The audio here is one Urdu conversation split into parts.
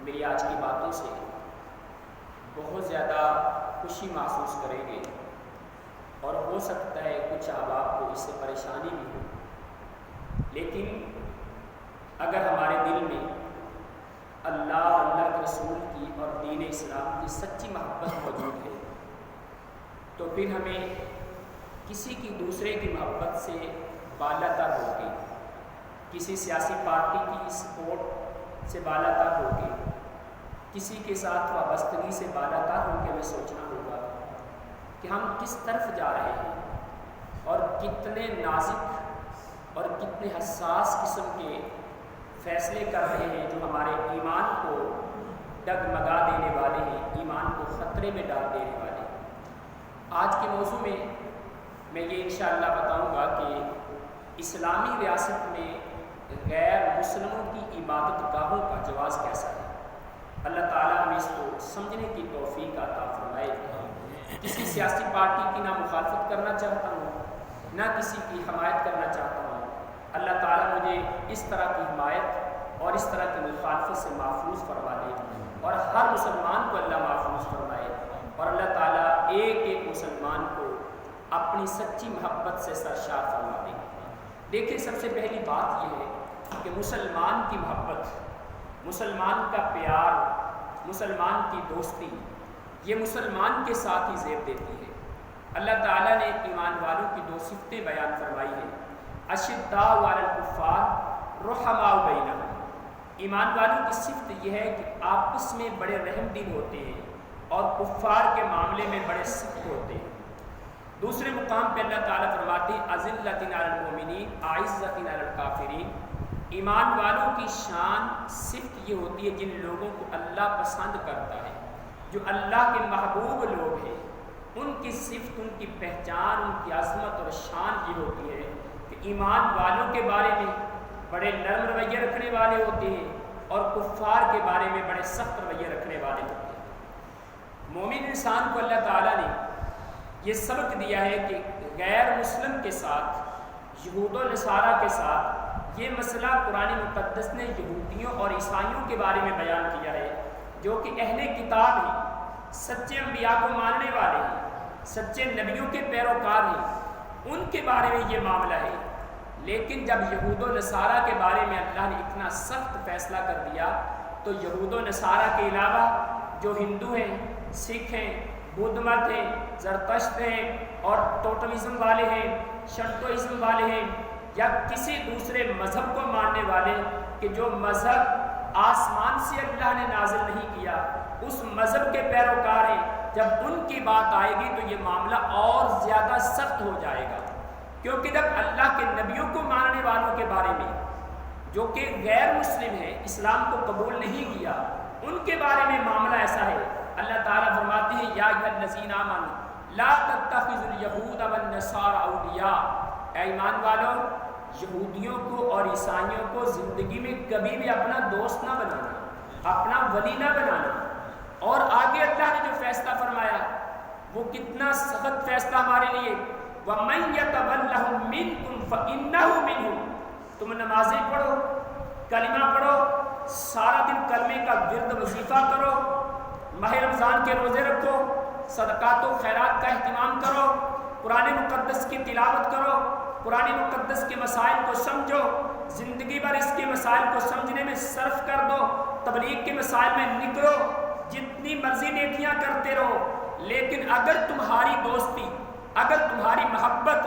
میری آج کی باتوں سے بہت زیادہ خوشی محسوس کریں گے، اور ہو سکتا ہے کچھ احباب کو اس سے پریشانی بھی ہو، لیکن اگر ہمارے دل میں اللہ اور اللہ کے رسول کی اور دین اسلام کی سچی محبت موجود ہے تو پھر ہمیں کسی کی دوسرے کی محبت سے بالا تر ہو کے، کسی سیاسی پارٹی کی سپورٹ سے بالا تر ہو کے، کسی کے ساتھ وابستگی سے بالا تر ہو کے ہمیں سوچنا ہوگا کہ ہم کس طرف جا رہے ہیں اور کتنے نازک اور کتنے حساس قسم کے فیصلے کر رہے ہیں جو ہمارے ایمان کو ڈگمگا دینے والے ہیں، ایمان کو خطرے میں ڈال دینے والے ہیں۔ آج کے موضوع میں یہ انشاءاللہ بتاؤں گا کہ اسلامی ریاست میں غیر مسلموں کی عبادت گاہوں کا جواز کیسا ہے۔ اللہ تعالیٰ ہمیں اس کو سمجھنے کی توفیق عطا فرمائے۔ کسی سیاسی پارٹی کی نہ مخالفت کرنا چاہتا ہوں، نہ کسی کی حمایت کرنا چاہتا ہوں۔ اللہ تعالیٰ مجھے اس طرح کی حمایت اور اس طرح کی مخالفت سے محفوظ فرما دے، اور ہر مسلمان کو اللہ محفوظ فرمائے، اور اللہ تعالیٰ ایک ایک مسلمان کو اپنی سچی محبت سے سرشار فرما دے۔ دیکھیں، سب سے پہلی بات یہ ہے کہ مسلمان کی محبت، مسلمان کا پیار، مسلمان کی دوستی، یہ مسلمان کے ساتھ ہی زیب دیتی ہے۔ اللہ تعالیٰ نے ایمان والوں کی دو صفتیں بیان فرمائی ہیں، اشداء علی الکفار رحماء بینہم۔ ایمان والوں کی صفت یہ ہے کہ آپس میں بڑے رحم دل ہوتے ہیں اور کفار کے معاملے میں بڑے سخت ہوتے ہیں۔ دوسرے مقام پہ اللہ تعالیٰ فرماتے ہیں اذلۃ علی المؤمنین اعزۃ علی الکافرین۔ ایمان والوں کی شان صفت یہ ہوتی ہے جن لوگوں کو اللہ پسند کرتا ہے، جو اللہ کے محبوب لوگ ہیں، ان کی صفت، ان کی پہچان، ان کی عظمت اور شان یہ ہوتی ہے کہ ایمان والوں کے بارے میں بڑے نرم رویے رکھنے والے ہوتے ہیں اور کفار کے بارے میں بڑے سخت رویے رکھنے والے ہوتے ہیں۔ مومن انسان کو اللہ تعالیٰ نے یہ سبق دیا ہے کہ غیر مسلم کے ساتھ، یہود و نصارہ کے ساتھ، یہ مسئلہ قرآن مقدس نے یہودیوں اور عیسائیوں کے بارے میں بیان کیا ہے جو کہ اہل کتاب ہیں، سچے انبیاء کو ماننے والے ہیں، سچے نبیوں کے پیروکار ہیں، ان کے بارے میں یہ معاملہ ہے۔ لیکن جب یہود و نصارہ کے بارے میں اللہ نے اتنا سخت فیصلہ کر دیا تو یہود و نصارہ کے علاوہ جو ہندو ہیں، سکھ ہیں، بدھ مت ہیں، زرتشت ہیں اور ٹوٹلزم والے ہیں، شنٹوئزم والے ہیں، یا کسی دوسرے مذہب کو ماننے والے کہ جو مذہب آسمان سے اللہ نے نازل نہیں کیا، اس مذہب کے پیروکار ہیں، جب ان کی بات آئے گی تو یہ معاملہ اور زیادہ سخت ہو جائے گا، کیونکہ جب اللہ کے نبیوں کو ماننے والوں کے بارے میں جو کہ غیر مسلم ہیں، اسلام کو قبول نہیں کیا، ان کے بارے میں معاملہ ایسا ہے، اللہ تعالیٰ فرماتے ہیں یا ایھا الذین آمنوا لا تتخذوا اليہود والنصارى اولیاء۔ اے ایمان والو، یہودیوں کو اور عیسائیوں کو زندگی میں کبھی بھی اپنا دوست نہ بنانا، اپنا ولی نہ بنانا۔ اور آگے اللہ نے جو فیصلہ فرمایا وہ کتنا سخت فیصلہ ہمارے لیے، وَمَن يَتَوَلَّهُم مِّنكُمْ فَإِنَّهُ مِنْهُمْ۔ تم نمازیں پڑھو، کلمہ پڑھو، سارا دن کلمے کا ورد وظیفہ کرو، ماہ رمضان کے روزے رکھو، صدقات و خیرات کا اہتمام کرو، قرآن مقدس کی تلاوت کرو، قرآن مقدس کے مسائل کو سمجھو، زندگی بھر اس کے مسائل کو سمجھنے میں صرف کر دو، تبلیغ کے مسائل میں نکلو، جتنی مرضی نیکیاں کرتے رہو، لیکن اگر تمہاری دوستی، اگر تمہاری محبت،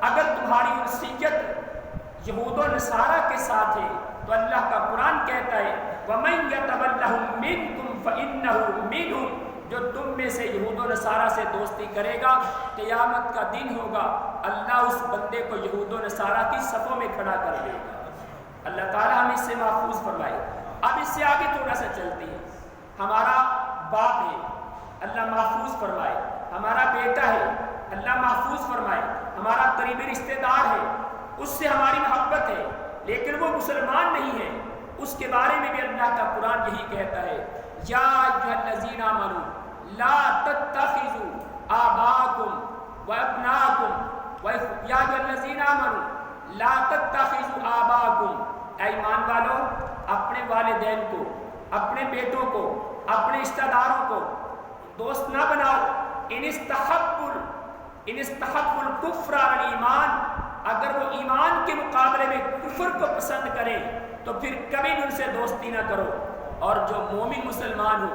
اگر تمہاری انسیت یہود و نصارہ کے ساتھ ہے تو اللہ کا قرآن کہتا ہے وَمَن يَتَوَلَّهُم مِّنكُمْ فَإِنَّهُ مِنْهُمْ۔ جو تم میں سے یہود و نصارہ سے دوستی کرے گا، قیامت کا دن ہوگا، اللہ اس بندے کو یہود و نصارہ کی صفوں میں کھڑا کر دے گا۔ اللہ تعالیٰ ہمیں اس سے محفوظ فرمائے۔ اب اس سے آگے تھوڑا سا چلتے ہیں۔ ہمارا باپ ہے، اللہ محفوظ فرمائے، ہمارا بیٹا ہے، اللہ محفوظ فرمائے، ہمارا قریبی رشتہ دار ہے، اس سے ہماری محبت ہے، لیکن وہ مسلمان نہیں ہے، اس کے بارے میں بھی اللہ کا قرآن یہی کہتا ہے یا ایھا الذین آمنوا لا تتخذوا آباءکم وابناءکم یا ایھا الذین آمنوا لا تتخذوا آباءکم۔ اے ایمان والو، اپنے والدین کو، اپنے بیٹوں کو، اپنے رشتہ داروں کو دوست نہ بناؤ۔ ان استحب الکفر علی الایمان، اگر وہ ایمان کے مقابلے میں کفر کو پسند کریں تو پھر کبھی بھی ان سے دوستی نہ کرو۔ اور جو مومن مسلمان ہو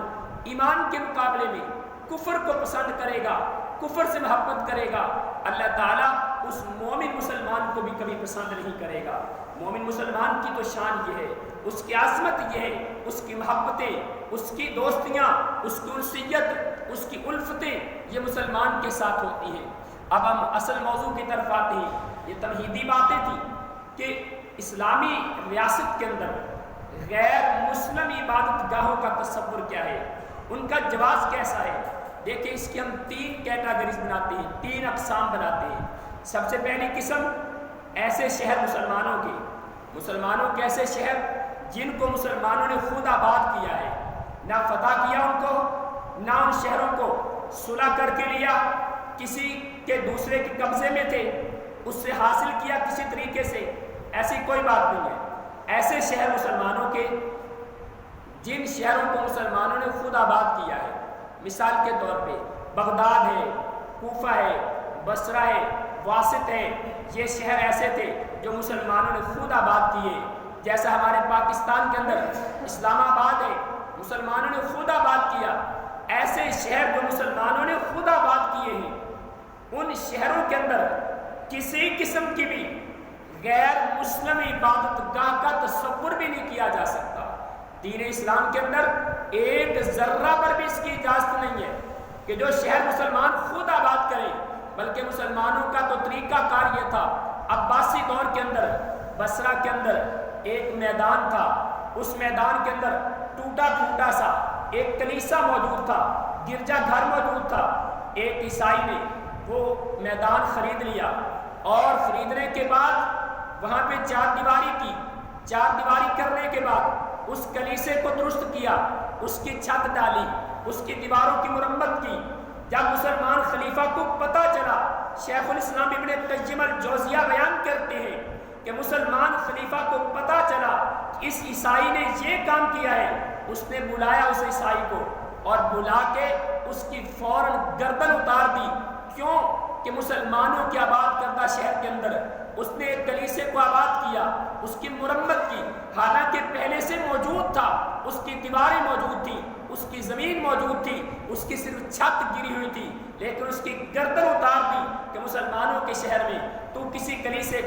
ایمان کے مقابلے میں کفر کو پسند کرے گا، کفر سے محبت کرے گا، اللہ تعالیٰ اس مومن مسلمان کو بھی کبھی پسند نہیں کرے گا۔ مومن مسلمان کی تو شان یہ ہے، اس کی عظمت یہ ہے، اس کی محبتیں، اس کی دوستیاں، اس کی انسیت، اس کی الفتیں یہ مسلمان کے ساتھ ہوتی ہیں۔ اب ہم اصل موضوع کی طرف آتے ہیں۔ یہ تمہیدی باتیں تھیں کہ اسلامی ریاست کے اندر غیر مسلم عبادت گاہوں کا تصور کیا ہے، ان کا جواز کیسا ہے۔ دیکھیں اس کی ہم 3 کیٹاگریز بناتے ہیں، 3 اقسام بناتے ہیں۔ سب سے پہلی قسم ایسے شہر مسلمانوں کے ایسے شہر جن کو مسلمانوں نے خود آباد کیا ہے، نہ فتح کیا ان کو، نہ ان شہروں کو صلح کر کے لیا، کسی کے دوسرے کے قبضے میں تھے، اس سے حاصل کیا کسی طریقے سے، ایسی کوئی بات نہیں ہے۔ ایسے شہر مسلمانوں کے جن شہروں کو مسلمانوں نے خود آباد کیا ہے، مثال کے طور پہ بغداد ہے، کوفہ ہے، بصرہ ہے، واسط ہے، یہ شہر ایسے تھے جو مسلمانوں نے خود آباد کیے۔ جیسا ہمارے پاکستان کے اندر اسلام آباد ہے، مسلمانوں نے خود آباد کیا۔ ایسے شہر جو مسلمانوں نے خود آباد کیے ہیں، ان شہروں کے اندر کسی قسم کی بھی غیر مسلم عبادت گاہ کا تصور بھی نہیں کیا جا سکتا۔ دین اسلام کے اندر ایک ذرہ پر بھی اس کی اجازت نہیں ہے کہ جو شہر مسلمان خود آباد کریں، بلکہ مسلمانوں کا تو طریقہ کار یہ تھا۔ عباسی دور کے اندر بصرہ کے اندر ایک میدان تھا، اس میدان کے اندر ٹوٹا پھوٹا سا ایک کلیسا موجود تھا، گرجا گھر موجود تھا۔ ایک عیسائی نے وہ میدان خرید لیا اور خریدنے کے بعد وہاں پہ 4 دیواری کی، 4 دیواری کرنے کے بعد اس کلیسے کو درست کیا، اس کی چھت ڈالی، اس کی دیواروں کی مرمت کی۔ جب مسلمان خلیفہ کو پتہ چلا، شیخ الاسلام ابن قیم الجوزیہ بیان کرتے ہیں کہ مسلمان خلیفہ کو پتہ چلا کہ اس عیسائی نے یہ کام کیا ہے، اس نے بلایا اس عیسائی کو اور بلا کے اس کی فوراً گردن اتار دی۔ کیوں کہ مسلمانوں کے آباد کردہ شہر کے اندر اس نے ایک کلیسے کو آباد کیا، اس کی مرمت کی، حالانکہ پہلے سے موجود تھا، اس کی دیواریں موجود تھیں، اس کی زمین موجود تھی، اس کی صرف چھت گری ہوئی تھی، لیکن اس کی گردن اتار دی کہ مسلمانوں کے شہر میں تو کسی کنیسے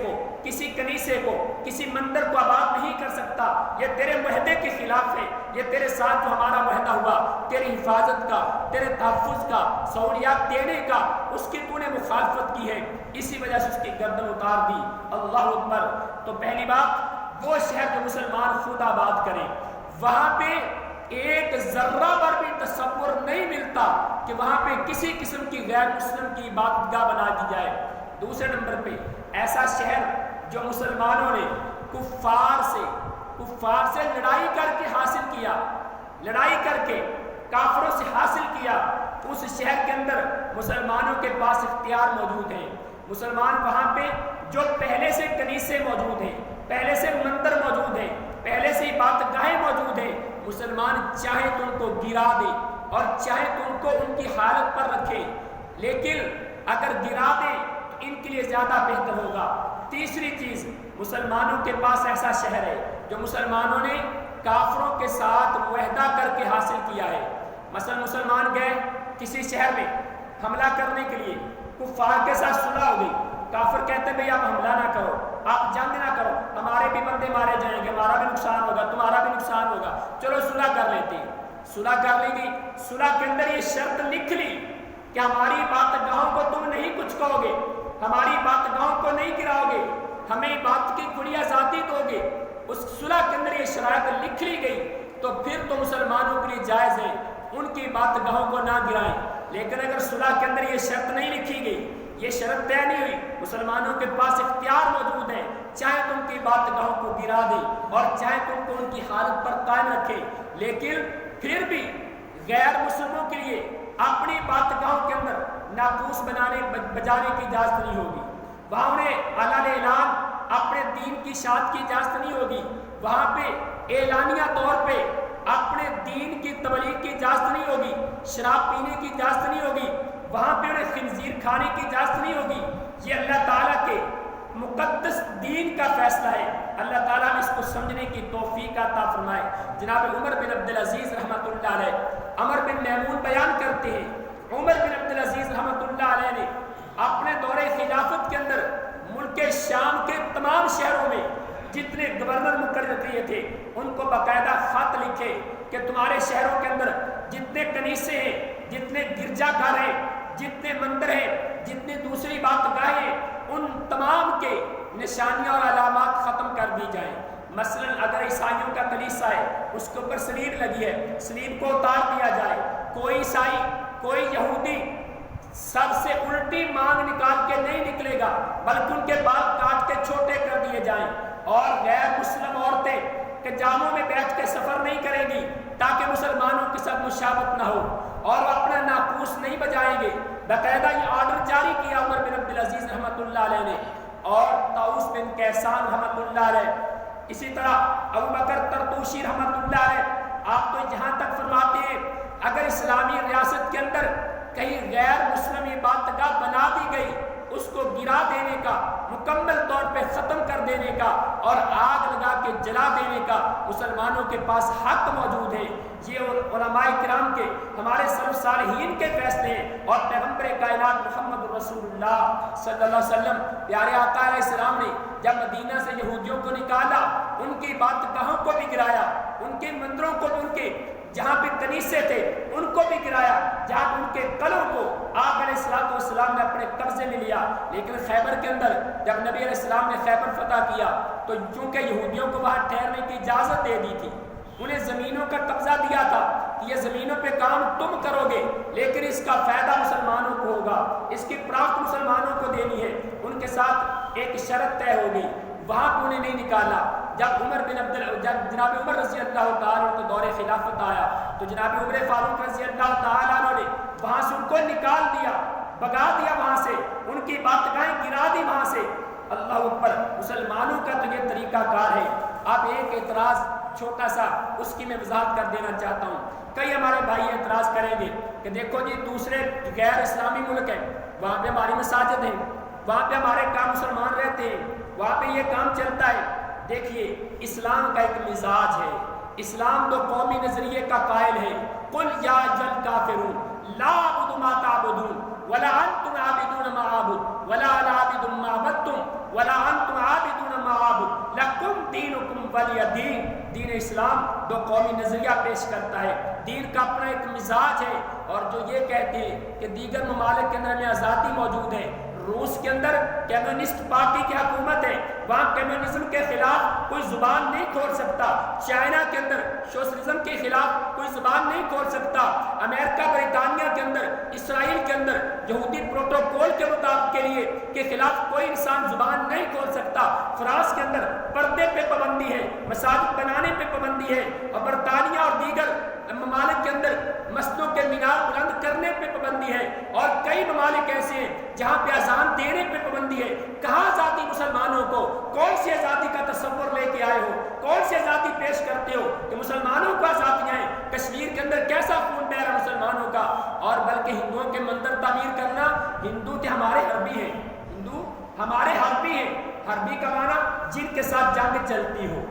کو کسی مندر کو آباد نہیں کر سکتا، یہ تیرے معاہدے کے خلاف ہے، یہ تیرے ساتھ جو ہمارا معاہدہ ہوا تیری حفاظت کا، تیرے تحفظ کا، سہولیات دینے کا، اس کی تو نے مخالفت کی ہے، اسی وجہ سے اس کی گردن اتار دی۔ اللہ اکبر۔ تو پہلی بات، وہ شہر جو مسلمان خود آباد کریں، وہاں پہ ایک ذرہ پر بھی تصور نہیں ملتا کہ وہاں پہ کسی قسم کی غیر مسلم کی عبادت گاہ بنا دی جائے۔ دوسرے نمبر پہ ایسا شہر جو مسلمانوں نے کفار سے لڑائی کر کے حاصل کیا، لڑائی کر کے کافروں سے حاصل کیا، اس شہر کے اندر مسلمانوں کے پاس اختیار موجود ہیں۔ مسلمان وہاں پہ جو پہلے سے کنیسے موجود ہیں، پہلے سے مندر موجود ہیں، پہلے سے عبادت گاہیں موجود ہیں، مسلمان چاہے تو ان کو گرا دے اور چاہے تو ان کو ان کی حالت پر رکھے، لیکن اگر گرا دے تو ان کے لیے زیادہ بہتر ہوگا۔ تیسری چیز، مسلمانوں کے پاس ایسا شہر ہے جو مسلمانوں نے کافروں کے ساتھ معاہدہ کر کے حاصل کیا ہے۔ مثلا مسلمان گئے کسی شہر میں حملہ کرنے کے لیے، کفار کے ساتھ صلح ہو گئی، کافر کہتے ہیں بھئی آپ حملہ نہ کرو، آپ جنگ نہ کرو، ہمارے بھی بندے مارے جائیں گے، ہمارا بھی نقصان ہوگا، تمہارا بھی نقصان ہوگا، چلو صلح کر لیتے ہیں۔ صلح کر لی گئی، صلح کے اندر یہ شرط لکھ لی کہ ہماری عبادت گاہوں کو تم نہیں کچھ کہو گے، ہماری عبادت گاہوں کو نہیں گراؤ گے، ہمیں عبادت کی کھلی آزادی دو گے۔ اس صلح کے اندر یہ شرائط لکھ لی گئی تو پھر تو مسلمانوں کے لیے جائز ہے ان کی عبادت گاہوں کو نہ گرائیں۔ لیکن اگر صلح کے اندر یہ شرط نہیں لکھی گئی، یہ شرط طے نہیں ہوئی، مسلمانوں کے پاس اختیار موجود ہے، چاہے تم کی عبادت گاہوں کو گرا دیں اور چاہے تم کو ان کی حالت پر قائم رکھے، لیکن پھر بھی غیر مسلموں کے لیے اپنی عبادت گاہوں کے اندر ناقوس بجانے کی اجازت نہیں ہوگی، وہاں انہیں اعلان اعلان اپنے دین کی اشاعت کی اجازت نہیں ہوگی، وہاں پہ اعلانیہ طور پہ اپنے شراب پینے کی اجازت نہیں ہوگی، وہاں پہ انہیں خنزیر کھانے کی اجازت نہیں ہوگی۔ یہ اللہ تعالیٰ کے مقدس دین کا فیصلہ ہے۔ اللہ تعالیٰ نے اس کو سمجھنے کی توفیق عطا فرمائے۔ جناب عمر بن عبدالعزیز رحمۃ اللہ علیہ، عمر بن میمون بیان کرتے ہیں، عمر بن عبدالعزیز رحمۃ اللہ علیہ نے اپنے دور خلافت کے اندر ملک شام کے تمام شہروں میں جتنے گورنر مقرر کیے تھے ان کو باقاعدہ خط لکھے کہ تمہارے شہروں کے اندر جتنے کنیسے ہیں، جتنے گرجا گھر ہیں، جتنے مندر ہیں، جتنی دوسری بات گاہیں، ان تمام کے نشانیاں اور علامات ختم کر دی جائیں۔ مثلا اگر عیسائیوں کا کلیسا ہے، اس کے اوپر سلیب لگی ہے، سلیب کو اتار دیا جائے۔ کوئی عیسائی، کوئی یہودی سب سے الٹی مانگ نکال کے نہیں نکلے گا، بلکہ ان کے بال کاٹ کے چھوٹے کر دیے جائیں۔ اور غیر مسلم عورتیں کجاموں میں بیٹھ کے سفر نہیں کریں گی تاکہ مسلمانوں کے ساتھ مشابہت نہ ہو، اور وہ اپنا ناقوس نہیں بجائیں گے۔ باقاعدہ یہ آرڈر جاری کیا عمر بن عبدالعزیز رحمۃ اللہ علیہ نے، اور طاؤس بن کیسان رحمۃ اللہ علیہ، اسی طرح ابو بکر طرطوشی رحمۃ اللہ علیہ، آپ تو یہاں تک فرماتے ہیں اگر اسلامی ریاست کے اندر کہیں غیر مسلم عبادت گاہ بنا دی گئی، اس کو گرا دینے کا، مکمل طور پہ ختم کر دینے کا اور آگ لگا کے جلا دینے کا مسلمانوں کے پاس حق موجود ہے۔ یہ علماء کرام کے، ہمارے سلف صالحین کے فیصلے ہیں، اور پیغمبر کائنات محمد رسول اللہ صلی اللہ علیہ وسلم پیارے آقا علیہ السلام نے جب مدینہ سے یہودیوں کو نکالا، ان کی عبادت گاہوں کو بھی گرایا، ان کے مندروں کو بھی، ان کے جہاں پہ کنیسے تھے ان کو بھی گرایا، جہاں ان کے قلعوں کو آپ علیہ السلام نے اپنے قبضے میں لیا۔ لیکن خیبر کے اندر جب نبی علیہ السلام نے خیبر فتح کیا تو چونکہ یہودیوں کو وہاں ٹھہرنے کی اجازت دے دی تھی، انہیں زمینوں کا قبضہ دیا تھا کہ یہ زمینوں پہ کام تم کرو گے، لیکن اس کا فائدہ مسلمانوں کو ہوگا، اس کی پراپت مسلمانوں کو دینی ہے۔ ان کے ساتھ ایک شرط طے ہو گئی، وہاں پہ انہیں نہیں نکالا۔ جب جناب عمر رضی اللہ تعالیٰ عنہ کو دور خلافت آیا تو جناب عمر فاروق رضی اللہ تعالیٰ عنہ نے وہاں سے ان کو نکال دیا، بگا دیا، وہاں سے ان کی عبادت گاہیں گرا دی وہاں سے۔ اللہ اکبر، مسلمانوں کا تو یہ طریقہ کار ہے۔ اب ایک اعتراض چھوٹا سا اس کی میں وضاحت کر دینا چاہتا ہوں۔ کئی ہمارے بھائی اعتراض کریں گے کہ دیکھو جی دوسرے غیر اسلامی ملک ہیں، وہاں پہ ہماری مساجد ہیں، وہاں پہ ہمارے کام مسلمان رہتے ہیں، وہاں پہ یہ کام چلتا ہے۔ دیکھیے اسلام کا ایک مزاج ہے، اسلام تو قومی نظریے کا قائل ہے، قل یا ایھا الکافرون لا اعبد ما تعبدون ولا انتم عابدون ما اعبد ولا انا عابد ما عبدتم ولا انتم عابدون ما اعبد لکم دینکم ولی دین۔ دین اسلام دو قومی نظریہ پیش کرتا ہے، دین کا اپنا ایک مزاج ہے۔ اور جو یہ کہتے ہیں کہ دیگر ممالک کے اندر میں آزادی موجود ہے، روس کے اندر کمیونسٹ پارٹی کی حکومت ہے، وہاں کمیونزم کے خلاف کوئی زبان نہیں کھول سکتا، چائنا کے اندر سوشلزم کے خلاف کوئی زبان نہیں کھول سکتا، امریکہ برطانیہ کے اندر، اسرائیل کے اندر یہودی پروٹوکول کے مطابق کے خلاف کوئی انسان زبان نہیں کھول سکتا، فرانس کے اندر پردے پہ پابندی ہے، مساجد بنانے پہ پابندی ہے، اور برطانیہ اور دیگر ممالک کے اندر مسجدوں کے مینار بلند کرنے پہ پابندی ہے، اور کئی ممالک ایسے ہیں جہاں پہ اذان دینے پہ پابندی ہے۔ کہاں آزادی مسلمانوں کو؟ کون سی آزادی کا تصور لے کے آئے ہو؟ کون سی آزادی پیش کرتے ہو کہ مسلمانوں کو آزادیاں ہیں؟ کشمیر کے اندر کیسا خون بہ رہا مسلمانوں کا؟ اور بلکہ ہندوؤں کے مندر تعمیر کرنا، ہندو تو ہمارے حربی ہیں، ہندو ہمارے حربی ہیں، حربی کا معنی جن کے ساتھ جنگ چلتی ہو۔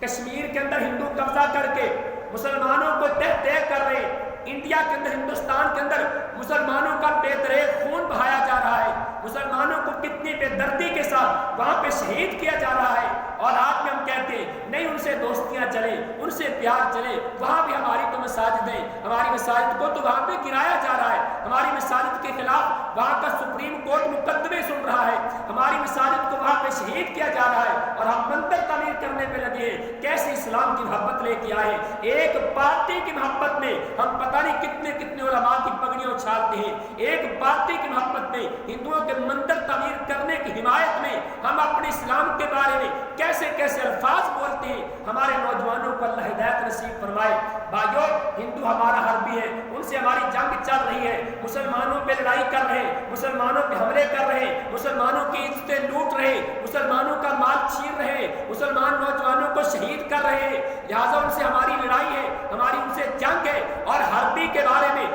کشمیر کے اندر ہندو قبضہ کر کے مسلمانوں کو طے کر رہے ہیں، انڈیا کے اندر، ہندوستان کے اندر مسلمانوں کا بے دریغ خون بہایا جا رہا ہے، مسلمانوں کو کتنی بے دردی کے ساتھ وہاں پہ شہید کیا جا رہا ہے، اور آج بھی ہم کہتے ہیں نہیں ان سے دوستیاں چلیں، ان سے پیار چلے، وہاں بھی ہماری تو مساجد ہیں، ہماری مساجد کو تو وہاں پہ گرایا جا رہا ہے، ہماری مساجد کے خلاف وہاں کا سپریم کورٹ مقدمے سن رہا ہے، ہماری مساجد کو وہاں پہ شہید کیا جا رہا ہے، اور ہم مندر تعمیر کرنے پہ لگے ہیں۔ کیسے اسلام کی محبت لے کے آئے؟ ایک پارٹی کی محبت میں ہم پتہ نہیں کتنے کتنے علماء کی پگڑیاں اچھالتے ہیں، ایک پارٹی کی محبت میں ہندوؤں کے مندر تعمیر کرنے کی حمایت میں ہم اپنے اسلام کے بارے میں کیسے کیسے الفاظ بولتے ہیں۔ ہمارے نوجوانوں کو اللہ ہدایت نصیب فرمائے۔ بھائیو، ہندو ہمارا حربی ہے، ان سے ہماری جنگ چل رہی ہے، مسلمانوں پہ لڑائی کر رہے ہیں، مسلمانوں پہ حملے کر رہے ہیں، مسلمانوں کی عزتیں لوٹ رہے ہیں، مسلمانوں کا مال چھین رہے ہیں، مسلمان نوجوانوں کو شہید کر رہے ہیں، لہٰذا ان سے ہماری لڑائی ہے، ہماری ان سے جنگ ہے۔ اور حربی کے بارے میں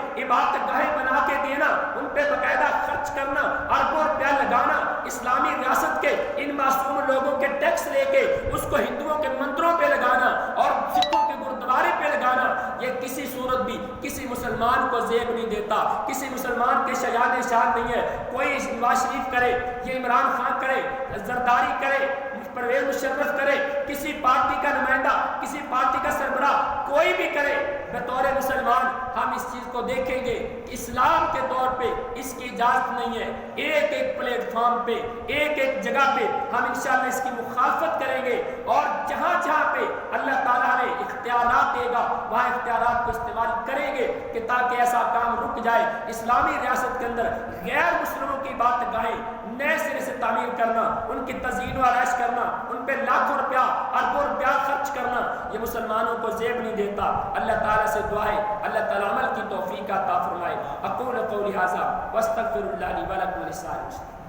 ٹیکس لے کے اس کو ہندوؤں کے مندروں پہ لگانا اور سکھوں کے گرودوارے پہ لگانا، یہ کسی صورت بھی کسی مسلمان کو زیب نہیں دیتا، کسی مسلمان کے شایان شان نہیں ہے۔ کوئی نواز شریف کرے، یہ عمران خان کرے، زرداری کرے، پرویز مشرف کرے، کسی پارٹی کا نمائندہ، کسی پارٹی کا سربراہ کوئی بھی کرے، بطور مسلمان ہم اس چیز کو دیکھیں گے کہ اسلام کے طور پہ اس کی اجازت نہیں ہے۔ ایک ایک پلیٹ فارم پہ، ایک ایک جگہ پہ ہم انشاءاللہ اس کی مخالفت کریں گے، اور جہاں جہاں پہ اللہ تعالیٰ نے اختیارات دے گا وہاں اختیارات کو استعمال کریں گے کہ تاکہ ایسا کام رک جائے۔ اسلامی ریاست کے اندر غیر مسلموں کی بات گاہیں نئے سرے سے تعمیر کرنا، ان کی تزئین و آرائش کرنا، ان پہ لاکھوں روپیہ اربوں روپیہ خرچ کرنا، یہ مسلمانوں کو زیب نہیں دیتا۔ اللہ تعالیٰ سے دعا ہے اللہ تعالیٰ عمل کی توفیق عطا فرمائے۔ اقول قولی ھذا واستغفر اللہ لی ولکم ولسائر المسلمین۔